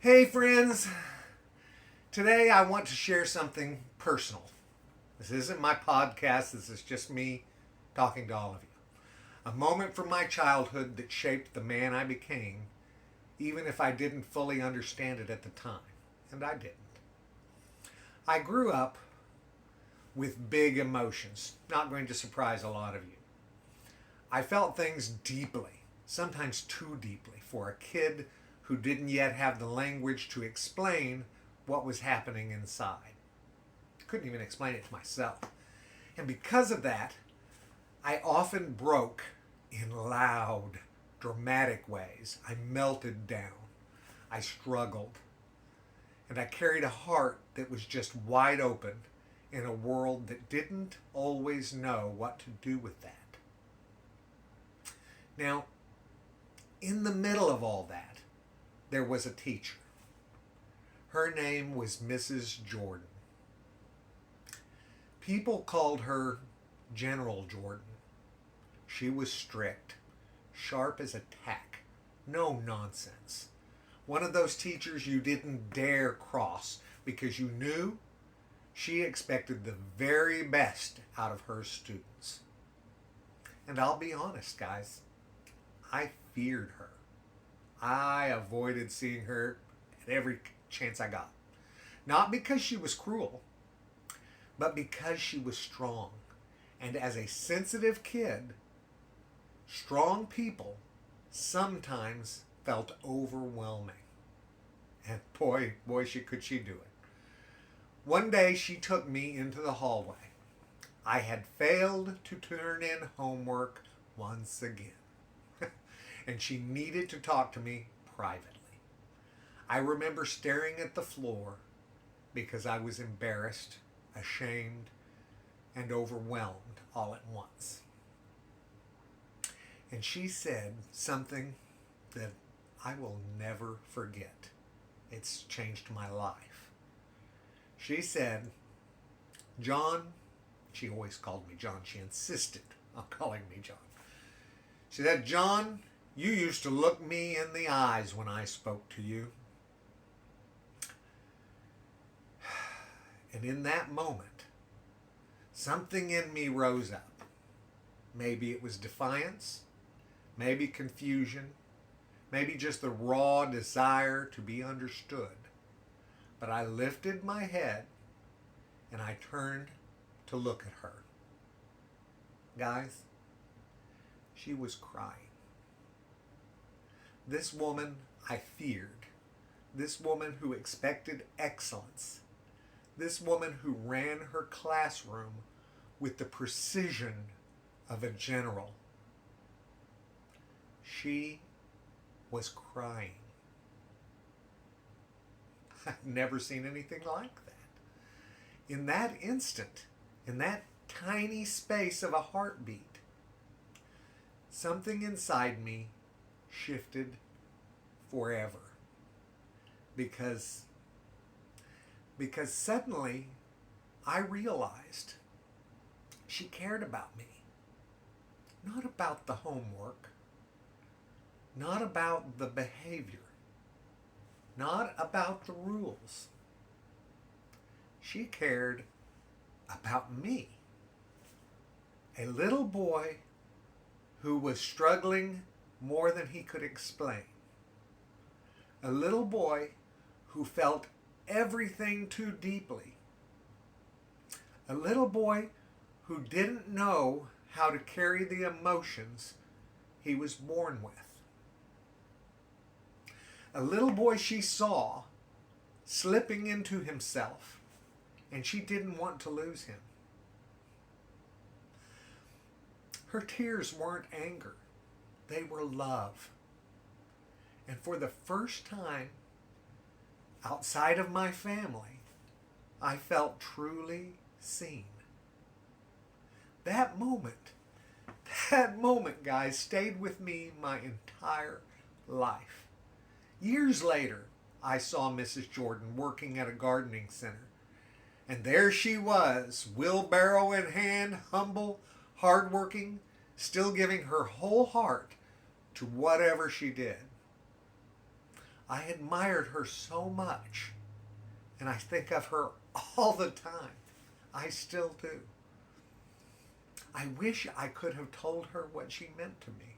Hey friends, today I want to share something personal. This isn't my podcast, this is just me talking to all of you. A moment from my childhood that shaped the man I became, even if I didn't fully understand it at the time. And I didn't. I grew up with big emotions, not going to surprise a lot of you. I felt things deeply, sometimes too deeply, for a kid who didn't yet have the language to explain what was happening inside. Couldn't even explain it to myself. And because of that, I often broke in loud, dramatic ways. I melted down. I struggled. And I carried a heart that was just wide open in a world that didn't always know what to do with that. Now, in the middle of all that, there was a teacher. Her name was Mrs. Jordan. People called her General Jordan. She was strict, sharp as a tack, no nonsense. One of those teachers you didn't dare cross because you knew she expected the very best out of her students. And I'll be honest, guys, I feared her. I avoided seeing her at every chance I got. Not because she was cruel, but because she was strong. And as a sensitive kid, strong people sometimes felt overwhelming. And boy, could she do it. One day she took me into the hallway. I had failed to turn in homework once again. And she needed to talk to me privately. I remember staring at the floor because I was embarrassed, ashamed, and overwhelmed all at once. And she said something that I will never forget. It's changed my life. She said, "John," she always called me John. She insisted on calling me John. She said, "John, you used to look me in the eyes when I spoke to you." And in that moment, something in me rose up. Maybe it was defiance, maybe confusion, maybe just the raw desire to be understood. But I lifted my head and I turned to look at her. Guys, she was crying. This woman I feared. This woman who expected excellence. This woman who ran her classroom with the precision of a general. She was crying. I've never seen anything like that. In that instant, in that tiny space of a heartbeat, something inside me shifted forever. Because suddenly I realized she cared about me. Not about the homework, not about the behavior, not about the rules. She cared about me. A little boy who was struggling more than he could explain. A little boy who felt everything too deeply. A little boy who didn't know how to carry the emotions he was born with. A little boy she saw slipping into himself, and she didn't want to lose him. Her tears weren't anger. They were love. And for the first time, outside of my family, I felt truly seen. That moment, guys, stayed with me my entire life. Years later, I saw Mrs. Jordan working at a gardening center. And there she was, wheelbarrow in hand, humble, hardworking, still giving her whole heart to whatever she did. I admired her so much, and I think of her all the time. I still do. I wish I could have told her what she meant to me.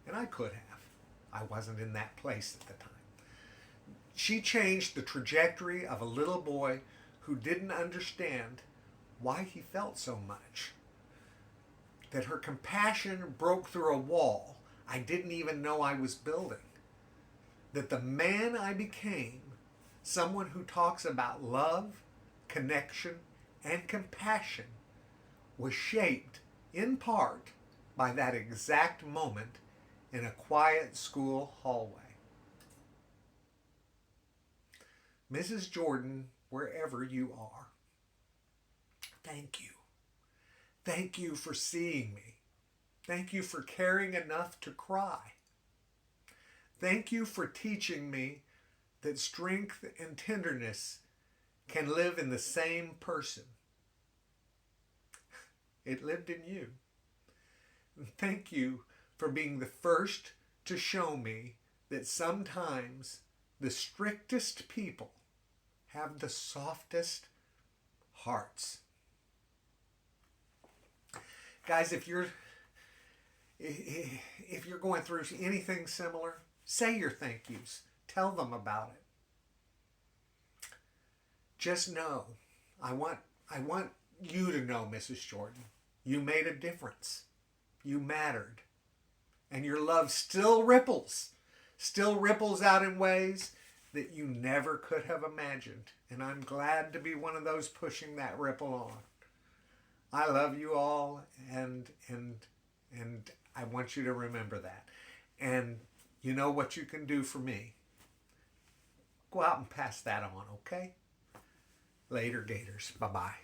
And I could have. I wasn't in that place at the time. She changed the trajectory of a little boy who didn't understand why he felt so much. That her compassion broke through a wall I didn't even know I was building. That the man I became, someone who talks about love, connection, and compassion, was shaped in part by that exact moment in a quiet school hallway. Mrs. Jordan, wherever you are, thank you. Thank you for seeing me. Thank you for caring enough to cry. Thank you for teaching me that strength and tenderness can live in the same person. It lived in you. And thank you for being the first to show me that sometimes the strictest people have the softest hearts. Guys, if you're going through anything similar, say your thank yous. Tell them about it. Just know, I want you to know, Mrs. Jordan, you made a difference. You mattered. And your love still ripples out in ways that you never could have imagined. And I'm glad to be one of those pushing that ripple on. I love you all, and I want you to remember that. And you know what you can do for me. Go out and pass that on, okay? Later, Gators. Bye-bye.